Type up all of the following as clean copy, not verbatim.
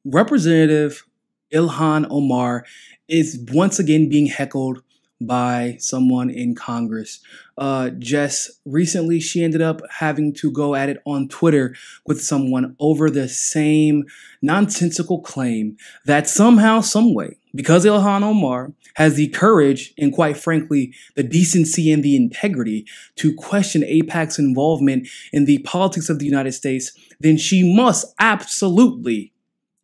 Representative Ilhan Omar is once again being heckled by someone in Congress. Just recently, she ended up having to go at it on Twitter with someone over the same nonsensical claim that somehow, someway, because Ilhan Omar has the courage and, quite frankly, the decency and the integrity to question AIPAC's involvement in the politics of the United States, then she must absolutely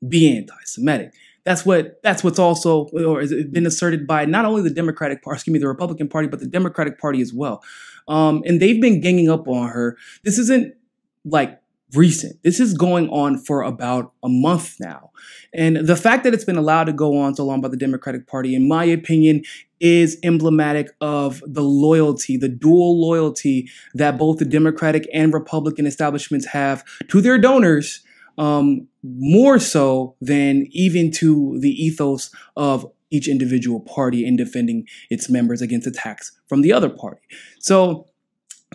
be anti-Semitic. That's what's also, or has been asserted by not only the the Republican Party, but the Democratic Party as well. And they've been ganging up on her. This isn't like recent. This is going on for about a month now. And the fact that it's been allowed to go on so long by the Democratic Party, in my opinion, is emblematic of the loyalty, the dual loyalty that both the Democratic and Republican establishments have to their donors, more so than even to the ethos of each individual party in defending its members against attacks from the other party. So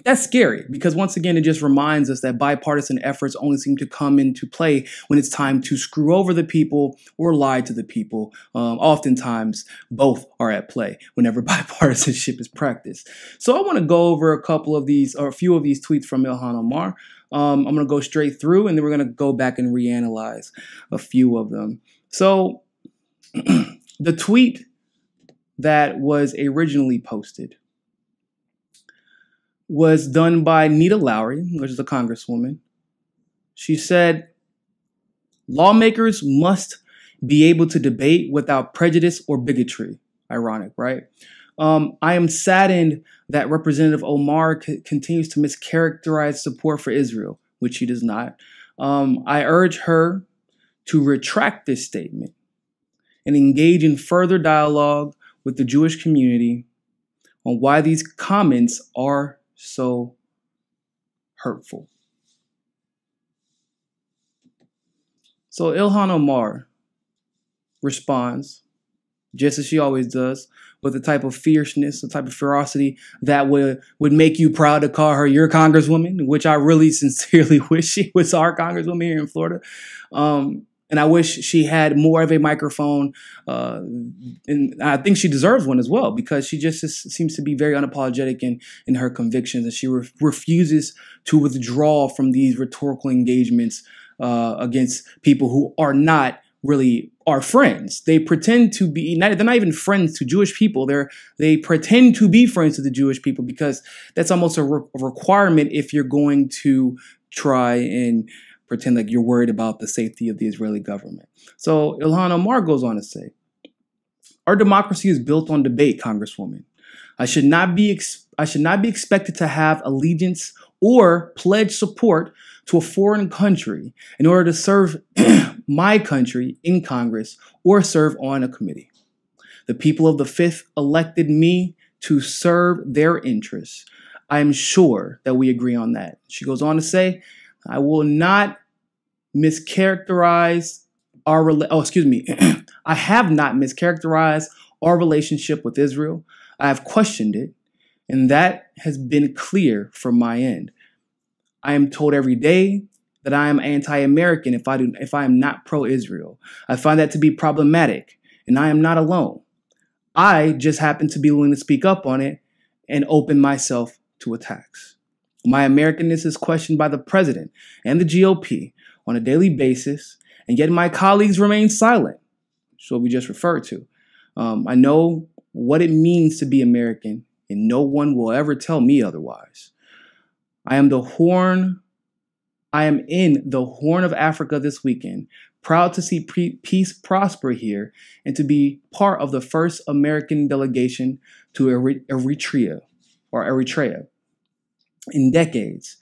that's scary because, once again, it just reminds us that bipartisan efforts only seem to come into play when it's time to screw over the people or lie to the people. Oftentimes, both are at play whenever bipartisanship is practiced. So I want to go over a few of these tweets from Ilhan Omar. I'm going to go straight through, and then we're going to go back and reanalyze a few of them. So the tweet that was originally posted was done by Nita Lowry, which is a congresswoman. She said, "Lawmakers must be able to debate without prejudice or bigotry." Ironic, right? I am saddened that Representative Omar continues to mischaracterize support for Israel, which she does not. I urge her to retract this statement and engage in further dialogue with the Jewish community on why these comments are so hurtful. So Ilhan Omar responds, just as she always does, with a type of fierceness, a type of ferocity that would make you proud to call her your congresswoman, which I really sincerely wish she was our congresswoman here in Florida. And I wish she had more of a microphone. And I think she deserves one as well, because she just seems to be very unapologetic in her convictions, and she refuses to withdraw from these rhetorical engagements against people who are not really our friends. They pretend to be, they're not even friends to Jewish people. They pretend to be friends to the Jewish people, because that's almost a requirement if you're going to try and pretend like you're worried about the safety of the Israeli government. So Ilhan Omar goes on to say, "Our democracy is built on debate, Congresswoman. I should not be expected to have allegiance or pledge support to a foreign country in order to serve my country in Congress or serve on a committee. The people of the Fifth elected me to serve their interests. I am sure that we agree on that." She goes on to say, "I will not mischaracterize I have not mischaracterized our relationship with Israel. I have questioned it, and that has been clear from my end. I am told every day that I am anti-American if I am not pro-Israel. I find that to be problematic, and I am not alone. I just happen to be willing to speak up on it and open myself to attacks. My Americanness is questioned by the president and the GOP on a daily basis, and yet my colleagues remain silent," which is what we just referred to. "I know what it means to be American, and no one will ever tell me otherwise. I am in the Horn of Africa this weekend, proud to see peace prosper here and to be part of the first American delegation to Eritrea in decades,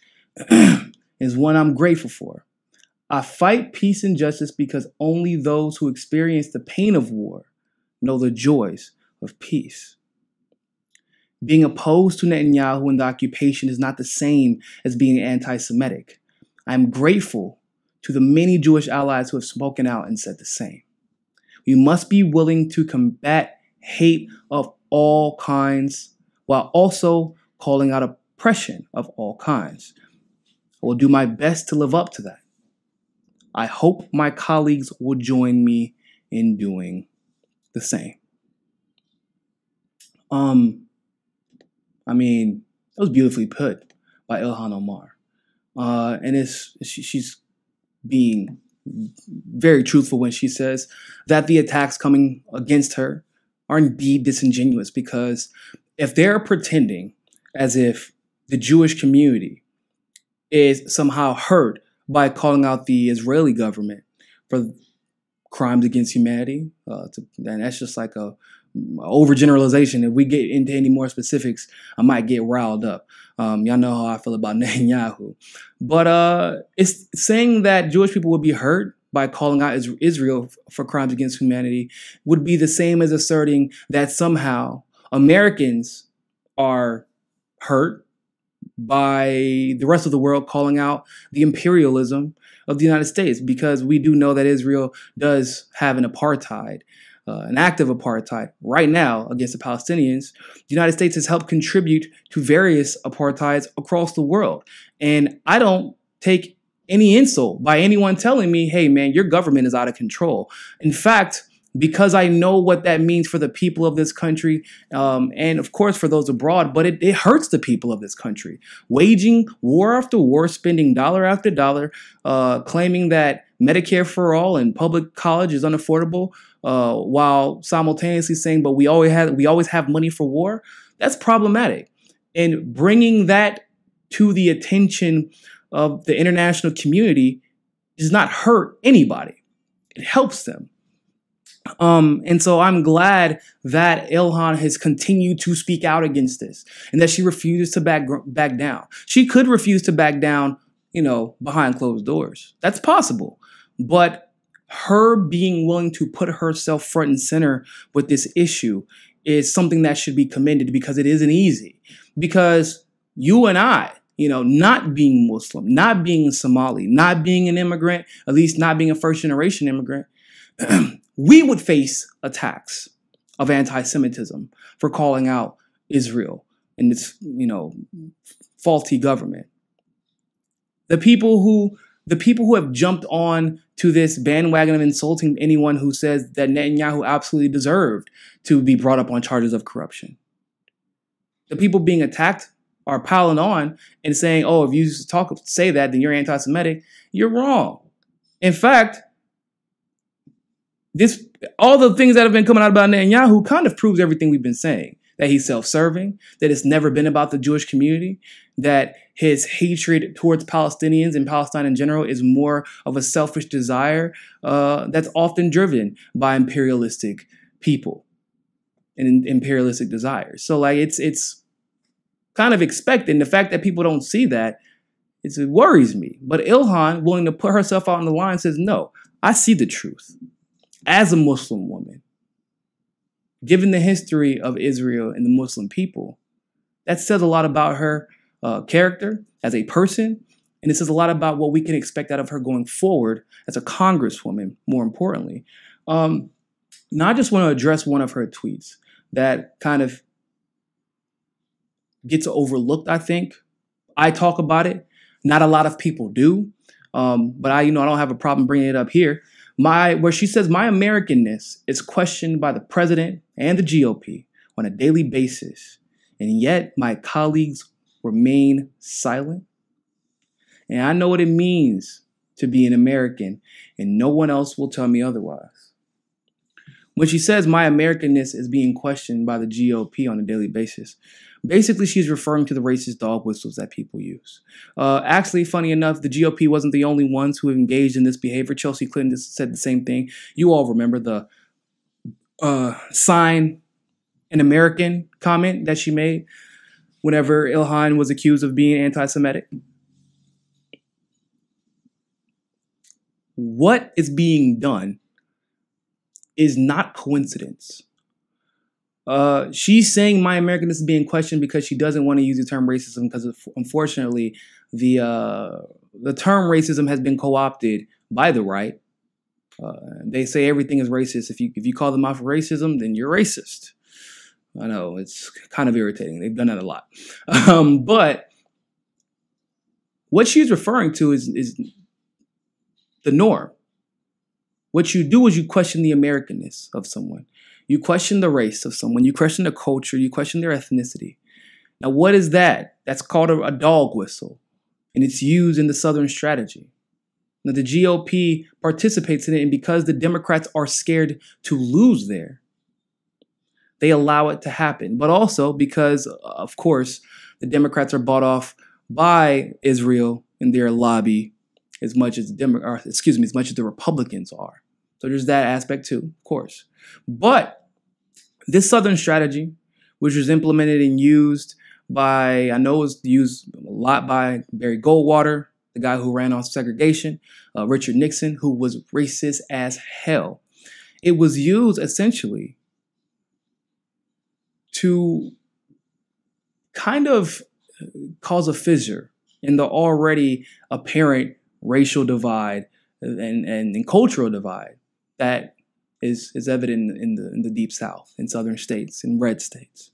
is one I'm grateful for. I fight peace and justice because only those who experience the pain of war know the joys of peace. Being opposed to Netanyahu and the occupation is not the same as being anti-Semitic. I am grateful to the many Jewish allies who have spoken out and said the same. We must be willing to combat hate of all kinds while also calling out oppression of all kinds. I will do my best to live up to that. I hope my colleagues will join me in doing the same. I mean, it was beautifully put by Ilhan Omar. And she's being very truthful when she says that the attacks coming against her are indeed disingenuous, because if they're pretending as if the Jewish community is somehow hurt by calling out the Israeli government for crimes against humanity, and that's just like a overgeneralization. If we get into any more specifics, I might get riled up. Y'all know how I feel about Netanyahu. But it's saying that Jewish people would be hurt by calling out Israel for crimes against humanity would be the same as asserting that somehow Americans are hurt by the rest of the world calling out the imperialism of the United States, because we do know that Israel does have an apartheid, an active apartheid right now against the Palestinians. The United States has helped contribute to various apartheids across the world. And I don't take any insult by anyone telling me, hey, man, your government is out of control. In fact, because I know what that means for the people of this country, and of course for those abroad, but it hurts the people of this country. Waging war after war, spending dollar after dollar, claiming that Medicare for all and public college is unaffordable, while simultaneously saying, but we always have money for war. That's problematic. And bringing that to the attention of the international community does not hurt anybody. It helps them. And so I'm glad that Ilhan has continued to speak out against this, and that she refuses to back down. She could refuse to back down, behind closed doors. That's possible. But her being willing to put herself front and center with this issue is something that should be commended, because it isn't easy. Because you and I, not being Muslim, not being Somali, not being an immigrant, at least not being a first-generation immigrant, we would face attacks of anti-Semitism for calling out Israel and its, faulty government. The people who have jumped on to this bandwagon of insulting anyone who says that Netanyahu absolutely deserved to be brought up on charges of corruption. The people being attacked are piling on and saying, oh, if you say that, then you're anti-Semitic. You're wrong. In fact, all the things that have been coming out about Netanyahu kind of proves everything we've been saying. That he's self-serving, that it's never been about the Jewish community, that his hatred towards Palestinians and Palestine in general is more of a selfish desire that's often driven by imperialistic people and imperialistic desires. So it's kind of expected. And the fact that people don't see that, it worries me. But Ilhan, willing to put herself out on the line, says, no, I see the truth. As a Muslim woman, given the history of Israel and the Muslim people, that says a lot about her character as a person, and it says a lot about what we can expect out of her going forward as a Congresswoman, more importantly. Now, I just want to address one of her tweets that kind of gets overlooked, I think. I talk about it. Not a lot of people do, but I don't have a problem bringing it up here. Where she says, my Americanness is questioned by the president and the GOP on a daily basis, and yet my colleagues remain silent. And I know what it means to be an American, and no one else will tell me otherwise. When she says my Americanness is being questioned by the GOP on a daily basis, basically she's referring to the racist dog whistles that people use. Actually, funny enough, the GOP wasn't the only ones who engaged in this behavior. Chelsea Clinton said the same thing. You all remember the sign an American comment that she made whenever Ilhan was accused of being anti-Semitic. What is being done is not coincidence. She's saying my Americanness is being questioned because she doesn't want to use the term racism, because unfortunately the term racism has been co-opted by the right. They say everything is racist. If you call them out for racism, then you're racist. I know, it's kind of irritating. They've done that a lot. But what she's referring to is the norm. What you do is you question the Americanness of someone. You question the race of someone. You question the culture. You question their ethnicity. Now, what is that? That's called a dog whistle, and it's used in the Southern strategy. Now, the GOP participates in it, and because the Democrats are scared to lose there, they allow it to happen. But also because, of course, the Democrats are bought off by Israel in their lobby as much as the Republicans are. So there's that aspect too, of course. But this Southern strategy, which was implemented and used by, I know it was used a lot by Barry Goldwater, the guy who ran on segregation, Richard Nixon, who was racist as hell. It was used essentially to kind of cause a fissure in the already apparent racial divide and cultural divide that is evident in the Deep South, in Southern states, in red states.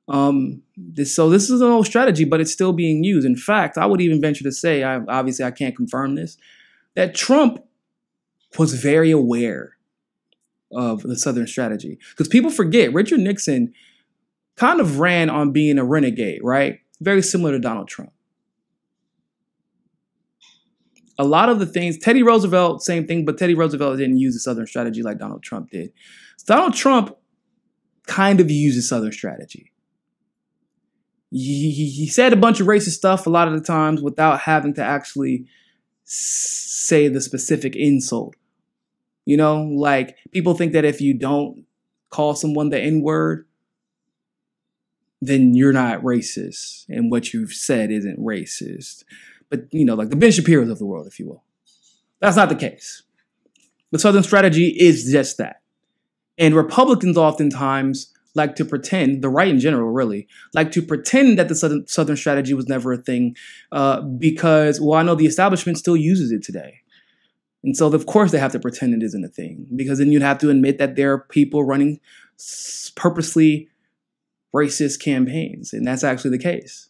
So this is an old strategy, but it's still being used. In fact, I would even venture to say, obviously I can't confirm this, that Trump was very aware of the Southern strategy. Because people forget, Richard Nixon kind of ran on being a renegade, right? Very similar to Donald Trump. A lot of the things, Teddy Roosevelt, same thing, but Teddy Roosevelt didn't use the Southern strategy like Donald Trump did. Donald Trump kind of used the Southern strategy. He said a bunch of racist stuff a lot of the times without having to actually say the specific insult. You know, like people think that if you don't call someone the N-word, then you're not racist and what you've said isn't racist. But, you know, like the Ben Shapiro's of the world, if you will. That's not the case. The Southern strategy is just that. And Republicans oftentimes like to pretend, the right in general really, like to pretend that the Southern strategy was never a thing because, well, I know the establishment still uses it today. And so, of course, they have to pretend it isn't a thing because then you'd have to admit that there are people running purposely racist campaigns. And that's actually the case.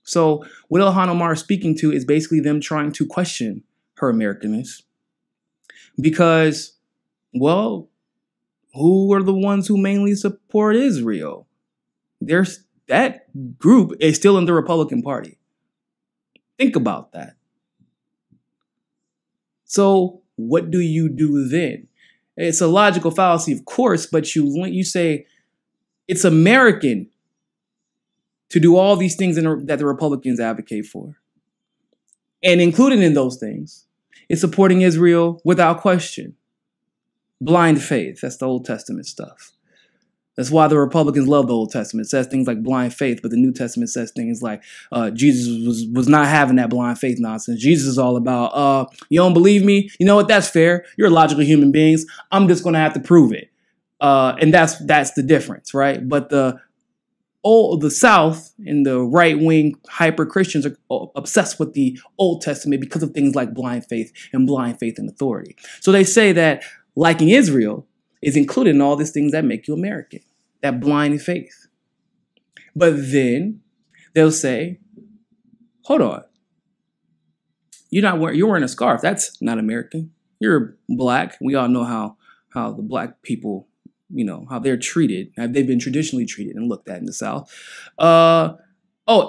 So what Ilhan Omar is speaking to is basically them trying to question her Americanness because, well, who are the ones who mainly support Israel? That group is still in the Republican Party. Think about that. So what do you do then? It's a logical fallacy, of course, but you say it's American to do all these things that the Republicans advocate for. And included in those things is supporting Israel without question. Blind faith, that's the Old Testament stuff. That's why the Republicans love the Old Testament. It says things like blind faith, but the New Testament says things like Jesus was not having that blind faith nonsense. Jesus is all about, you don't believe me? You know what? That's fair. You're logical human beings. I'm just going to have to prove it. And that's the difference, right? But the South and the right-wing hyper-Christians are obsessed with the Old Testament because of things like blind faith and authority. So they say that liking Israel is included in all these things that make you American, that blind faith. But then they'll say, hold on, you're wearing a scarf. That's not American. You're black. We all know how the black people, you know, how they're treated. They've been traditionally treated and looked at in the South. Oh,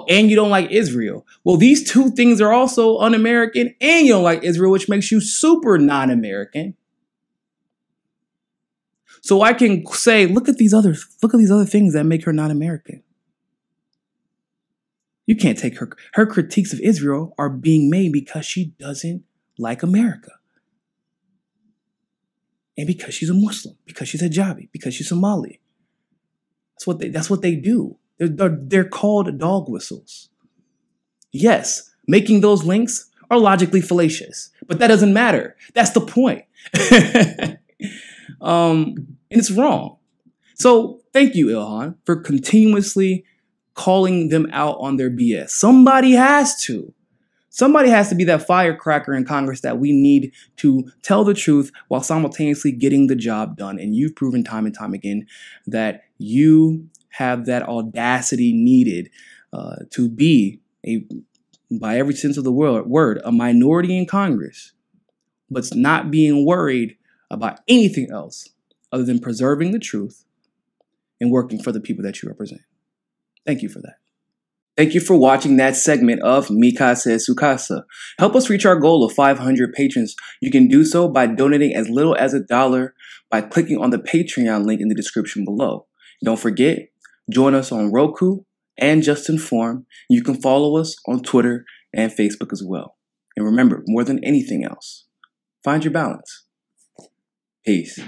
and you don't like Israel. Well, these two things are also un-American, and you don't like Israel, which makes you super non-American. So I can say, look at these other things that make her not American. You can't take her critiques of Israel are being made because she doesn't like America. And because she's a Muslim, because she's hijabi, because she's Somali. That's what they do. They're called dog whistles. Yes, making those links are logically fallacious, but that doesn't matter. That's the point. And it's wrong. So thank you, Ilhan, for continuously calling them out on their BS. Somebody has to. Somebody has to be that firecracker in Congress that we need to tell the truth while simultaneously getting the job done. And you've proven time and time again that you have that audacity needed to be, by every sense of the word, a minority in Congress but not being worried about anything else other than preserving the truth and working for the people that you represent. Thank you for that. Thank you for watching that segment of Mi Casa es Su Casa. Help us reach our goal of 500 patrons. You can do so by donating as little as $1 by clicking on the Patreon link in the description below. Don't forget, join us on Roku and JustNForm. You can follow us on Twitter and Facebook as well. And remember, more than anything else, find your balance. Peace.